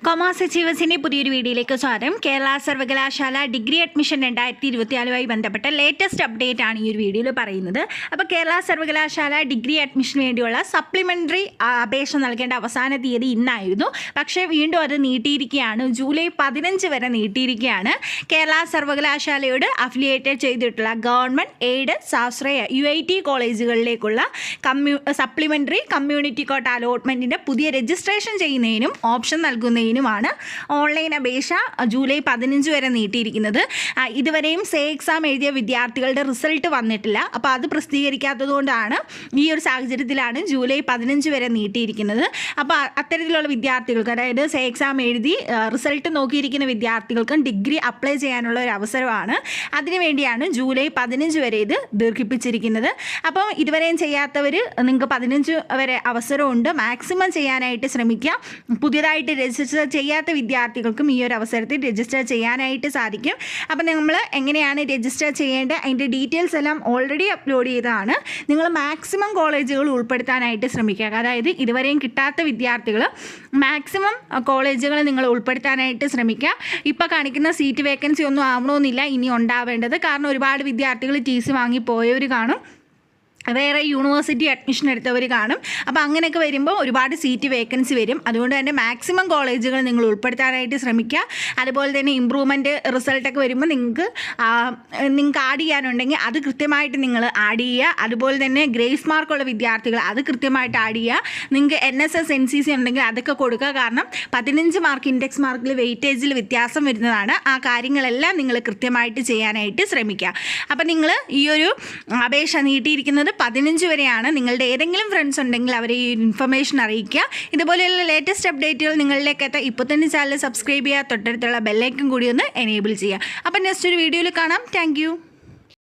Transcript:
Commerce അച്ചീവേഴ്സിൻ്റെ പുതിയൊരു വീഡിയോയിലേക്ക് സ്വാഗതം. കേരള സർവകലാശാല ഡിഗ്രി അഡ്മിഷൻ 2024 ബന്ധപ്പെട്ട ലേറ്റസ്റ്റ് അപ്ഡേറ്റ് ആണ് ഈ ഒരു വീഡിയോയിൽ പറയുന്നത്. അപ്പോൾ കേരള സർവകലാശാല ഡിഗ്രി അഡ്മിഷന് വേണ്ടിയുള്ള സപ്ലിമെൻ്ററി അപേക്ഷ നൽകേണ്ട അവസാന തീയതി ഇന്നായിരുന്നു. പക്ഷേ വീണ്ടും അത് നീട്ടിയിരിക്കുകയാണ്. ജൂലൈ 15 വരെ നീട്ടിയിരിക്കുകയാണ്. കേരള സർവകലാശാലയോട് അഫിലിയേറ്റഡ് ചെയ്തിട്ടുള്ള ഗവൺമെൻറ് എയ്ഡ് സ്വാശ്രയ UIT കോളേജുകളിലേക്കുള്ള സപ്ലിമെൻ്ററി കമ്മ്യൂണിറ്റി കോട്ട അലോട്ട്മെൻറ്റിൻ്റെ പുതിയ രജിസ്ട്രേഷൻ ചെയ്യുന്നതിനും ഓപ്ഷൻ നൽകുന്നതിനും ഓൺലൈൻ അപേക്ഷ ജൂലൈ 15 വരെ നീട്ടിയിരിക്കുന്നത്. ഇതുവരെയും എക്സാം എഴുതിയ വിദ്യാർത്ഥികളുടെ റിസൾട്ട് വന്നിട്ടില്ല. അപ്പോൾ അത് പ്രസിദ്ധീകരിക്കാത്തതുകൊണ്ടാണ് ഈ ഒരു സാഹചര്യത്തിലാണ് ജൂലൈ 15 വരെ നീട്ടിയിരിക്കുന്നത്. അപ്പോൾ അത്തരത്തിലുള്ള വിദ്യാർത്ഥികൾക്ക്, അതായത് എക്സാം എഴുതി റിസൾട്ട് നോക്കിയിരിക്കുന്ന വിദ്യാർത്ഥികൾക്കും ഡിഗ്രി അപ്ലൈ ചെയ്യാനുള്ള ഒരു അവസരമാണ്. അതിനുവേണ്ടിയാണ് ജൂലൈ 15 വരെ ഇത് ദീർഘിപ്പിച്ചിരിക്കുന്നത്. അപ്പോൾ ഇതുവരെയും ചെയ്യാത്തവർ, നിങ്ങൾക്ക് 15 വരെ അവസരമുണ്ട്. മാക്സിമം ചെയ്യാനായിട്ട് ശ്രമിക്കുക. പുതിയതായിട്ട് രജിസ്റ്റർ ചെയ്യാത്ത വിദ്യാർത്ഥികൾക്കും ഈ ഒരു അവസരത്തിൽ രജിസ്റ്റർ ചെയ്യാനായിട്ട് സാധിക്കും. അപ്പോൾ നമ്മൾ എങ്ങനെയാണ് രജിസ്റ്റർ ചെയ്യേണ്ടത്, അതിൻ്റെ ഡീറ്റെയിൽസ് എല്ലാം ഓൾറെഡി അപ്ലോഡ് ചെയ്തതാണ്. നിങ്ങൾ മാക്സിമം കോളേജുകൾ ഉൾപ്പെടുത്താനായിട്ട് ശ്രമിക്കുക. അതായത് ഇതുവരെയും കിട്ടാത്ത വിദ്യാർത്ഥികൾ മാക്സിമം കോളേജുകൾ നിങ്ങൾ ഉൾപ്പെടുത്താനായിട്ട് ശ്രമിക്കുക. ഇപ്പോൾ കാണിക്കുന്ന സീറ്റ് വേക്കൻസി ഒന്നും ആവണമെന്നില്ല ഇനി ഉണ്ടാവേണ്ടത്. കാരണം ഒരുപാട് വിദ്യാർത്ഥികൾ TC വാങ്ങി പോയവർ കാണും, വേറെ യൂണിവേഴ്സിറ്റി അഡ്മിഷൻ എടുത്തവർ കാണും. അപ്പോൾ അങ്ങനെയൊക്കെ വരുമ്പോൾ ഒരുപാട് സീറ്റ് വേക്കൻസി വരും. അതുകൊണ്ട് തന്നെ മാക്സിമം കോളേജുകൾ നിങ്ങൾ ഉൾപ്പെടുത്താനായിട്ട് ശ്രമിക്കുക. അതുപോലെ തന്നെ ഇമ്പ്രൂവ്മെൻറ്റ് റിസൾട്ടൊക്കെ വരുമ്പോൾ നിങ്ങൾക്ക് ആഡ് ചെയ്യാനുണ്ടെങ്കിൽ അത് കൃത്യമായിട്ട് നിങ്ങൾ ആഡ് ചെയ്യുക. അതുപോലെ തന്നെ ഗ്രേസ് മാർക്കുള്ള വിദ്യാർത്ഥികൾ അത് കൃത്യമായിട്ട് ആഡ് ചെയ്യുക. നിങ്ങൾക്ക് NSS NCC ഉണ്ടെങ്കിൽ അതൊക്കെ കൊടുക്കുക. കാരണം 15 മാർക്ക് ഇൻഡെക്സ് മാർക്കിൽ വെയിറ്റേജിൽ വ്യത്യാസം വരുന്നതാണ്. ആ കാര്യങ്ങളെല്ലാം നിങ്ങൾ കൃത്യമായിട്ട് ചെയ്യാനായിട്ട് ശ്രമിക്കുക. അപ്പോൾ നിങ്ങൾ ഈ ഒരു അപേക്ഷ നീട്ടിയിരിക്കുന്നത് 15 വരെയാണ്. നിങ്ങളുടെ ഏതെങ്കിലും ഫ്രണ്ട്സ് ഉണ്ടെങ്കിൽ അവരെ ഈ ഇൻഫർമേഷൻ അറിയിക്കുക. ഇതുപോലെയുള്ള ലേറ്റസ്റ്റ് അപ്ഡേറ്റുകൾ നിങ്ങളിലേക്ക് എത്താൻ ഇപ്പോൾ തന്നെ ചാനൽ സബ്സ്ക്രൈബ് ചെയ്യുക. തൊട്ടടുത്തുള്ള ബെല്ലൈക്കൺ കൂടി ഒന്ന് എനേബിൾ ചെയ്യുക. അപ്പോൾ നെക്സ്റ്റ് ഒരു വീഡിയോയിൽ കാണാം. താങ്ക്